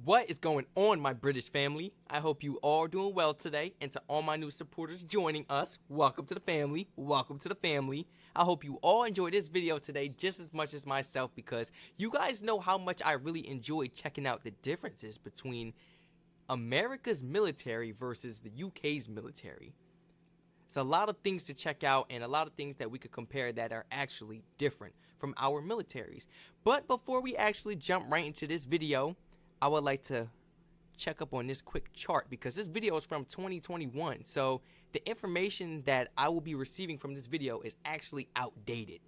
What is going on, my British family? I hope you all are doing well today, and to all my new supporters joining us, welcome to the family, welcome to the family. I hope you all enjoyed this video today just as much as myself, because you guys know how much I really enjoy checking out the differences between America's military versus the UK's military. It's a lot of things to check out and a lot of things that we could compare that are actually different from our militaries. But before we actually jump right into this video, I would like to check up on this quick chart because this video is from 2021. So the information that I will be receiving from this video is actually outdated.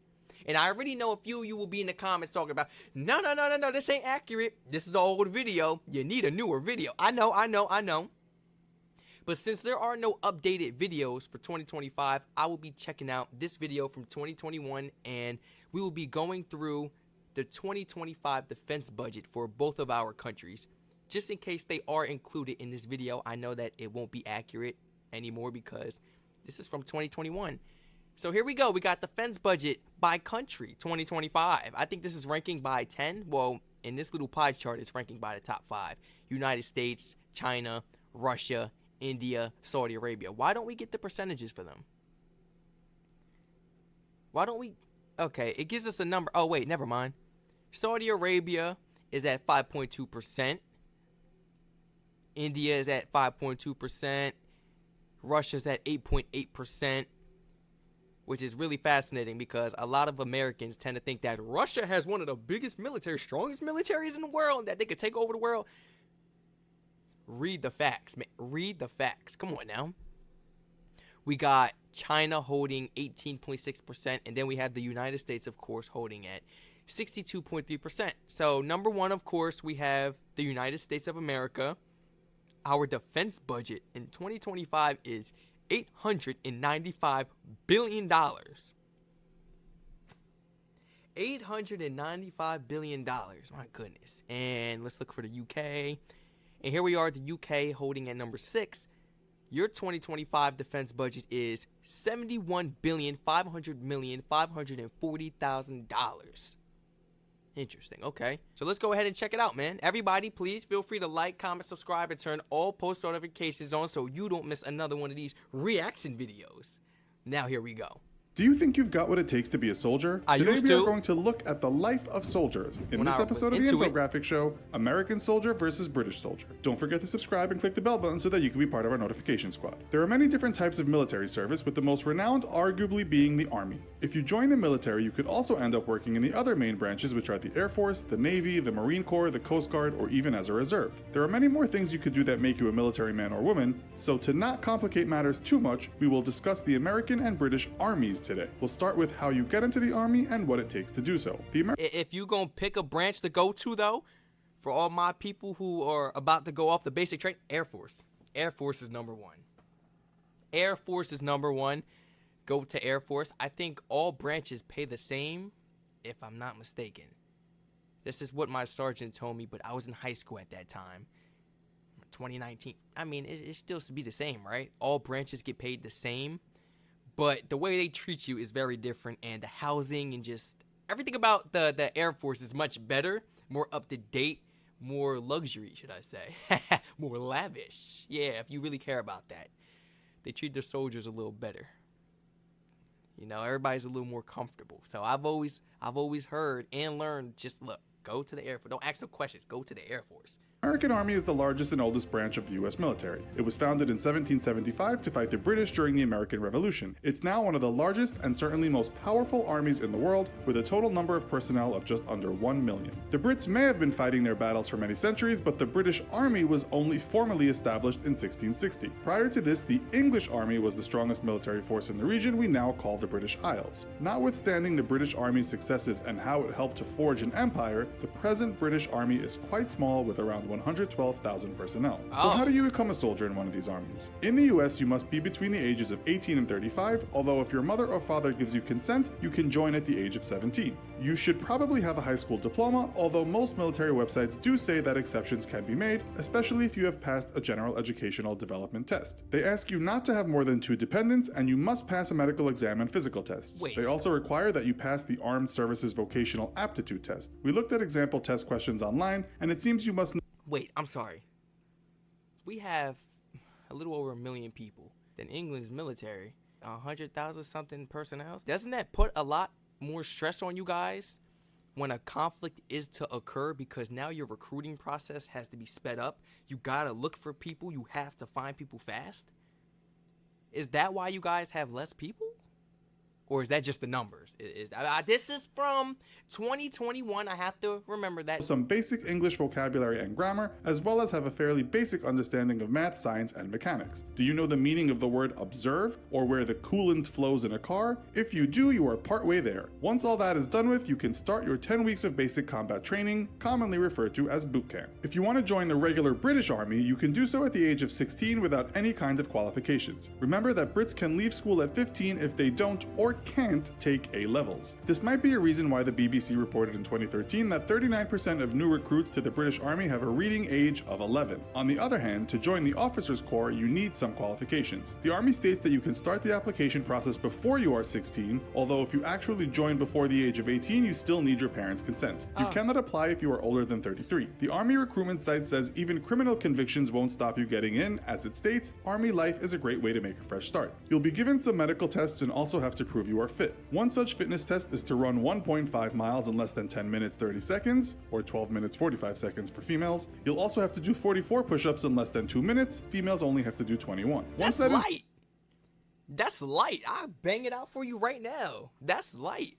And I already know a few of you will be in the comments talking about, no, this ain't accurate. This is an old video. You need a newer video. I know. But since there are no updated videos for 2025, I will be checking out this video from 2021, and we will be going through the 2025 defense budget for both of our countries. Just in case they are included in this video, I know that it won't be accurate anymore because this is from 2021. So here we go. We got defense budget by country 2025. I think this is ranking by 10. Well, in this little pie chart, it's ranking by the top 5. United States, China, Russia, India, Saudi Arabia. Why don't we get the percentages for them? Why don't we? Okay, it gives us a number. Oh, wait, never mind. Saudi Arabia is at 5.2%. India is at 5.2%. Russia's at 8.8%, which is really fascinating because a lot of Americans tend to think that Russia has one of the biggest strongest militaries in the world, that they could take over the world. Read the facts, man. Read the facts. Come on now. We got China holding 18.6%, and then we have the United States, of course, holding at 62.3%. So number one, of course, we have the United States of America. Our defense budget in 2025 is $895 billion. $895 billion. My goodness. And let's look for the UK. And here we are, the UK holding at number 6. Your 2025 defense budget is $71,500,540,000. Interesting. Okay. So let's go ahead and check it out, man. Everybody, please feel free to like, comment, subscribe, and turn all post notifications on so you don't miss another one of these reaction videos. Now, here we go. Do you think you've got what it takes to be a soldier? Today we are going to look at the life of soldiers in this episode of the infographic show, American Soldier versus British Soldier. Don't forget to subscribe and click the bell button so that you can be part of our notification squad. There are many different types of military service, with the most renowned arguably being the Army. If you join the military, you could also end up working in the other main branches, which are the Air Force, the Navy, the Marine Corps, the Coast Guard, or even as a reserve. There are many more things you could do that make you a military man or woman, so to not complicate matters too much, we will discuss the American and British armies today. We'll start with how you get into the Army and what it takes to do so. If you gonna pick a branch to go to, though, for all my people who are about to go off the basic training, Air Force. Air Force is number one. Air Force is number one. Go to Air Force. I think all branches pay the same, if I'm not mistaken. This is what my sergeant told me, but I was in high school at that time. 2019. I mean, it still should be the same, right? All branches get paid the same. But the way they treat you is very different, and the housing and just everything about the Air Force is much better, more up to date, more luxury, should I say. More lavish. Yeah, if you really care about that. They treat their soldiers a little better. You know, everybody's a little more comfortable. So I've always heard and learned, just look, go to the Air Force. Don't ask no questions. Go to the Air Force. American Army is the largest and oldest branch of the U.S. military. It was founded in 1775 to fight the British during the American Revolution. It's now one of the largest and certainly most powerful armies in the world, with a total number of personnel of just under 1 million. The Brits may have been fighting their battles for many centuries, but the British Army was only formally established in 1660. Prior to this, the English Army was the strongest military force in the region we now call the British Isles. Notwithstanding the British Army's successes and how it helped to forge an empire, the present British Army is quite small, with around 112,000 personnel. So how do you become a soldier in one of these armies? In the US, you must be between the ages of 18 and 35, although if your mother or father gives you consent, you can join at the age of 17. You should probably have a high school diploma, although most military websites do say that exceptions can be made, especially if you have passed a general educational development test. They ask you not to have more than 2 dependents, and you must pass a medical exam and physical tests. They also require that you pass the Armed Services Vocational Aptitude Test. We looked at example test questions online, and it seems you must Wait, I'm sorry. We have a little over 1 million people. Then England's military, 100,000 something personnel. Doesn't that put a lot more stress on you guys when a conflict is to occur, because now your recruiting process has to be sped up? You gotta look for people. You have to find people fast. Is that why you guys have less people? Or is that just the numbers? This is from 2021. I have to remember that. Some basic English vocabulary and grammar, as well as have a fairly basic understanding of math, science, and mechanics. Do you know the meaning of the word observe, or where the coolant flows in a car? If you do, you are partway there. Once all that is done with, you can start your 10 weeks of basic combat training, commonly referred to as boot camp. If you want to join the regular British Army, you can do so at the age of 16 without any kind of qualifications. Remember that Brits can leave school at 15 if they don't or can't take A-levels. This might be a reason why the BBC reported in 2013 that 39% of new recruits to the British Army have a reading age of 11. On the other hand, to join the Officers Corps, you need some qualifications. The Army states that you can start the application process before you are 16, although if you actually join before the age of 18, you still need your parents' consent. You cannot apply if you are older than 33. The Army recruitment site says even criminal convictions won't stop you getting in. As it states, Army life is a great way to make a fresh start. You'll be given some medical tests and also have to prove you are fit. One such fitness test is to run 1.5 miles in less than 10 minutes 30 seconds, or 12 minutes 45 seconds for females. You'll also have to do 44 push-ups in less than 2 minutes. Females only have to do 21. That's light. That's light. I'll bang it out for you right now. That's light.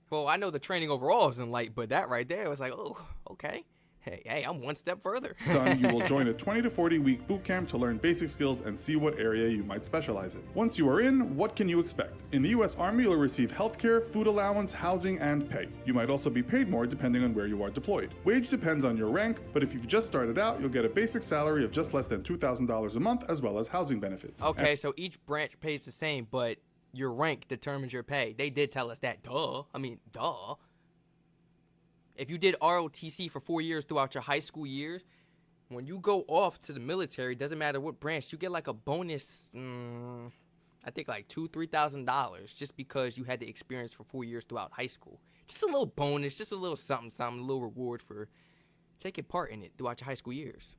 Well, I know the training overall isn't light, but that right there was like, oh, okay. Hey, I'm one step further. Done, you will join a 20 to 40 week boot camp to learn basic skills and see what area you might specialize in. Once you are in, what can you expect? In the US Army, you'll receive healthcare, food allowance, housing, and pay. You might also be paid more depending on where you are deployed. Wage depends on your rank, but if you've just started out, you'll get a basic salary of just less than $2,000 a month, as well as housing benefits. Okay, so each branch pays the same, but your rank determines your pay. They did tell us that. Duh. If you did ROTC for 4 years throughout your high school years, when you go off to the military, doesn't matter what branch, you get like a bonus, I think like $2,000-$3,000 just because you had the experience for 4 years throughout high school. Just a little bonus, just a little something, a little reward for taking part in it throughout your high school years.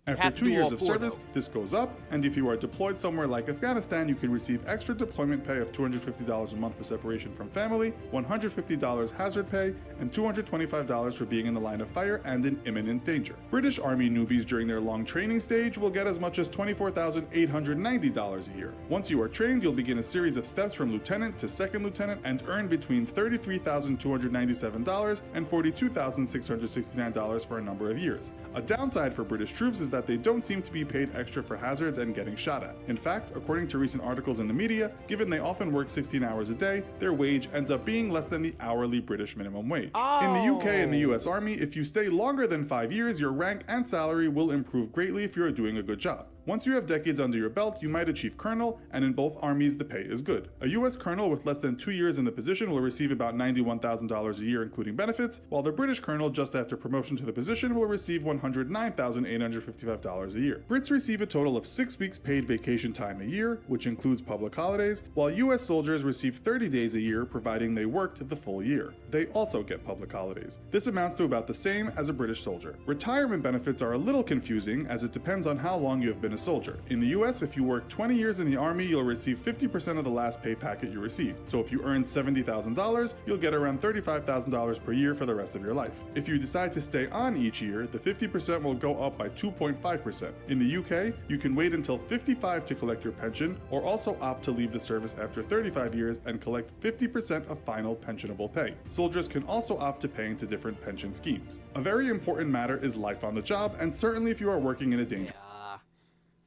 After 2 years of service, this goes up, and if you are deployed somewhere like Afghanistan, you can receive extra deployment pay of $250 a month for separation from family, $150 hazard pay, and $225 for being in the line of fire and in imminent danger. British Army newbies during their long training stage will get as much as $24,890 a year. Once you are trained, you'll begin a series of steps from lieutenant to second lieutenant and earn between $33,297 and $42,669 for a number of years. A downside for British troops is that they don't seem to be paid extra for hazards and getting shot at. In fact, according to recent articles in the media, given they often work 16 hours a day, their wage ends up being less than the hourly British minimum wage. In the UK and the US Army, if you stay longer than 5 years, your rank and salary will improve greatly if you are doing a good job. Once you have decades under your belt, you might achieve colonel, and in both armies the pay is good. A US colonel with less than 2 years in the position will receive about $91,000 a year including benefits, while the British colonel just after promotion to the position will receive $109,855 a year. Brits receive a total of 6 weeks paid vacation time a year, which includes public holidays, while US soldiers receive 30 days a year providing they worked the full year. They also get public holidays. This amounts to about the same as a British soldier. Retirement benefits are a little confusing as it depends on how long you have been a soldier. In the US, if you work 20 years in the Army, you'll receive 50% of the last pay packet you receive. So if you earn $70,000, you'll get around $35,000 per year for the rest of your life. If you decide to stay on each year, the 50% will go up by 2.5%. In the UK, you can wait until 55 to collect your pension, or also opt to leave the service after 35 years and collect 50% of final pensionable pay. Soldiers can also opt to pay into different pension schemes. A very important matter is life on the job, and certainly if you are working in a dangerous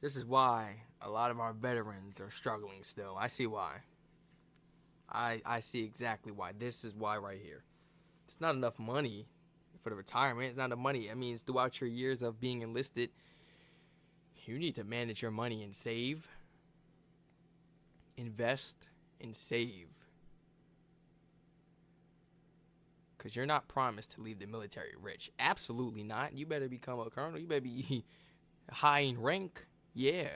This is why a lot of our veterans are struggling still. I see why. I see exactly why. This is why right here. It's not enough money for the retirement. It's not enough money. It means throughout your years of being enlisted, you need to manage your money and save, invest, and save. Because you're not promised to leave the military rich. Absolutely not. You better become a colonel. You better be high in rank. Yeah.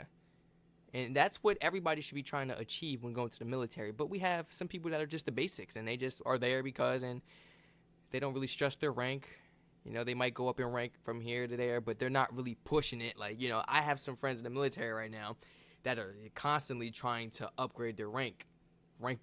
And that's what everybody should be trying to achieve when going to the military. But we have some people that are just the basics, and they just are there because, and they don't really stress their rank. You know, they might go up in rank from here to there, but they're not really pushing it. Like, you know, I have some friends in the military right now that are constantly trying to upgrade their rank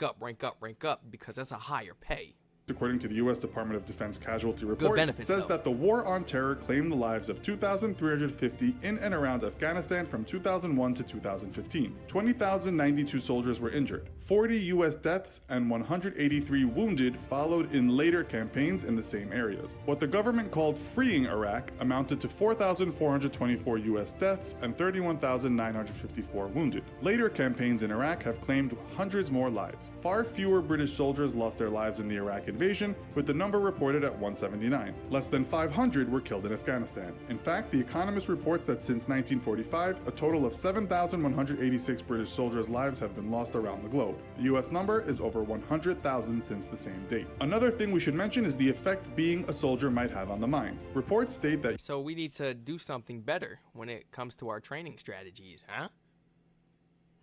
up, because that's a higher pay. According to the U.S. Department of Defense Casualty Good Report, benefits, says though. that the war on terror claimed the lives of 2,350 in and around Afghanistan from 2001 to 2015. 20,092 soldiers were injured. 40 U.S. deaths and 183 wounded followed in later campaigns in the same areas. What the government called freeing Iraq amounted to 4,424 U.S. deaths and 31,954 wounded. Later campaigns in Iraq have claimed hundreds more lives. Far fewer British soldiers lost their lives in the Iraq invasion, with the number reported at 179. Less than 500 were killed in Afghanistan. In fact, The Economist reports that since 1945, a total of 7,186 British soldiers' lives have been lost around the globe. The US number is over 100,000 since the same date. Another thing we should mention is the effect being a soldier might have on the mind. Reports state that So we need to do something better when it comes to our training strategies, huh?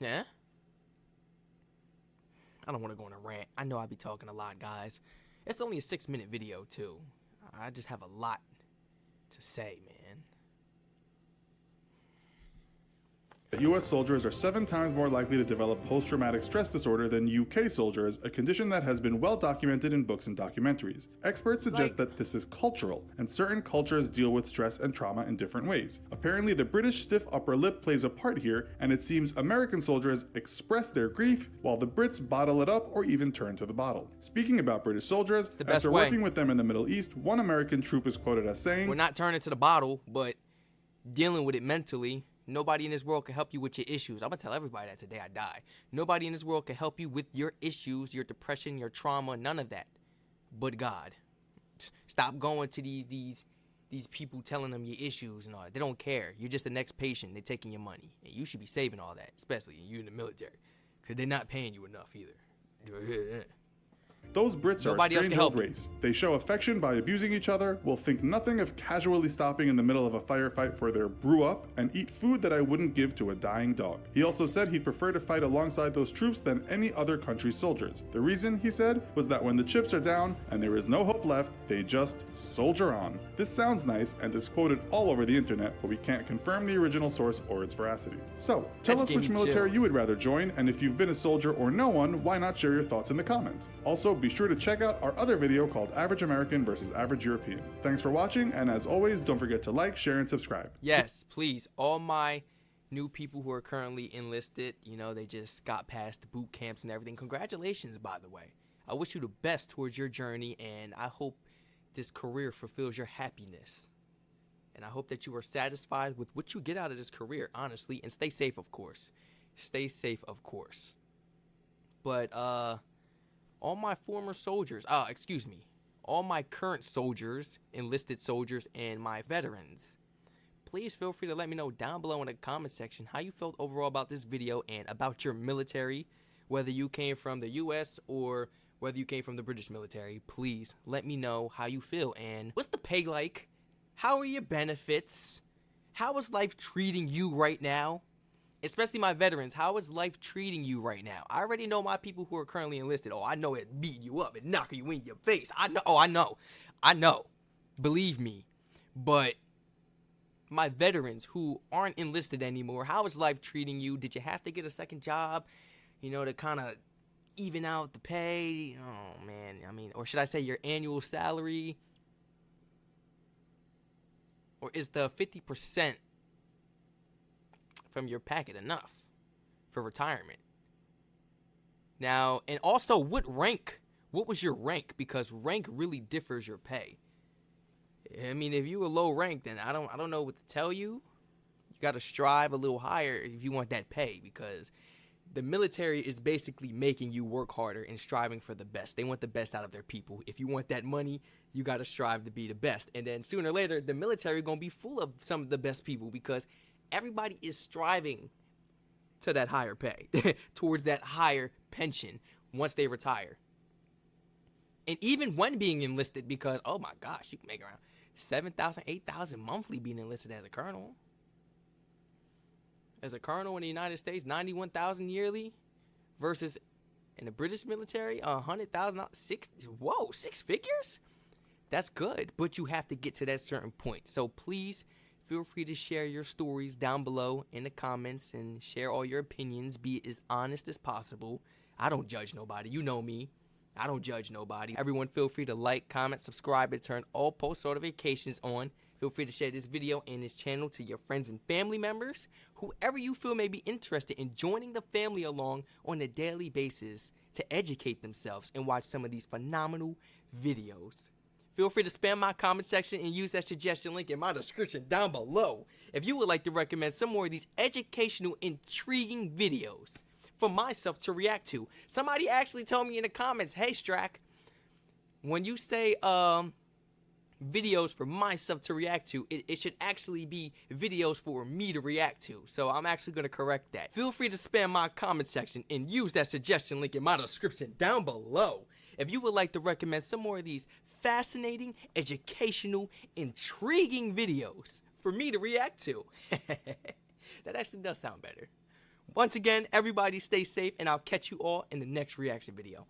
Yeah? I don't want to go on a rant. I know I be talking a lot, guys. It's only a 6-minute video, too. I just have a lot to say, man. U.S. soldiers are 7 times more likely to develop post-traumatic stress disorder than UK soldiers, a condition that has been well documented in books and documentaries. Experts suggest that this is cultural, and certain cultures deal with stress and trauma in different ways. Apparently, the British stiff upper lip plays a part here, and it seems American soldiers express their grief, while the Brits bottle it up or even turn to the bottle. Speaking about British soldiers, after working with them in the Middle East, one American troop is quoted as saying, "We're not turning to the bottle, but dealing with it mentally. Nobody in this world can help you with your issues. I'm going to tell everybody that today I die. Nobody in this world can help you with your issues, your depression, your trauma, none of that. But God. Stop going to these people telling them your issues and all that. They don't care. You're just the next patient. They're taking your money. And you should be saving all that, especially you in the military, because they're not paying you enough either." Those Brits are a strange old race. They show affection by abusing each other, will think nothing of casually stopping in the middle of a firefight for their brew up, and eat food that I wouldn't give to a dying dog. He also said he'd prefer to fight alongside those troops than any other country's soldiers. The reason, he said, was that when the chips are down and there is no hope left, they just soldier on. This sounds nice and is quoted all over the internet, but we can't confirm the original source or its veracity. So, tell us which military you would rather join, and if you've been a soldier or no one, why not share your thoughts in the comments? Also, be sure to check out our other video called Average American versus Average European. Thanks for watching, and as always, don't forget to like, share, and subscribe. Yes, please. All my new people who are currently enlisted, you know, they just got past the boot camps and everything. Congratulations, by the way. I wish you the best towards your journey, and I hope this career fulfills your happiness. And I hope that you are satisfied with what you get out of this career, honestly, and stay safe, of course. Stay safe, of course. But, all my former soldiers, all my current soldiers, enlisted soldiers, and my veterans, please feel free to let me know down below in the comment section how you felt overall about this video and about your military, whether you came from the US or whether you came from the British military. Please let me know how you feel, and what's the pay like? How are your benefits? How is life treating you right now? Especially my veterans, how is life treating you right now? I already know my people who are currently enlisted. Oh, I know it beating you up and knocking you in your face. I know. Oh, I know. Believe me. But my veterans who aren't enlisted anymore, how is life treating you? Did you have to get a second job, you know, to kind of even out the pay? Oh, man. I mean, or should I say your annual salary? Or is the 50% from your packet enough for retirement? Now, and also, what was your rank? Because rank really differs your pay. I mean, if you were low rank, then I don't know what to tell you. You got to strive a little higher if you want that pay, because the military is basically making you work harder and striving for the best. They want the best out of their people. If you want that money, you got to strive to be the best. And then sooner or later, the military going to be full of some of the best people, because everybody is striving to that higher pay, towards that higher pension once they retire. And even when being enlisted, because, oh my gosh, you can make around $7,000, $8,000 monthly being enlisted as a colonel. As a colonel in the United States, $91,000 yearly, versus in the British military, $100,000, 6 figures? that's good, but you have to get to that certain point. So please feel free to share your stories down below in the comments and share all your opinions. Be as honest as possible. I don't judge nobody. You know me. I don't judge nobody. Everyone feel free to like, comment, subscribe, and turn all post notifications on. Feel free to share this video and this channel to your friends and family members, whoever you feel may be interested in joining the family along on a daily basis to educate themselves and watch some of these phenomenal videos. Feel free to spam my comment section and use that suggestion link in my description down below if you would like to recommend some more of these educational, intriguing videos for myself to react to. Somebody actually told me in the comments, hey Strac, when you say videos for myself to react to, it should actually be videos for me to react to. So I'm actually going to correct that. Feel free to spam my comment section and use that suggestion link in my description down below if you would like to recommend some more of these fascinating, educational, intriguing videos for me to react to. That actually does sound better. Once again, everybody stay safe, and I'll catch you all in the next reaction video.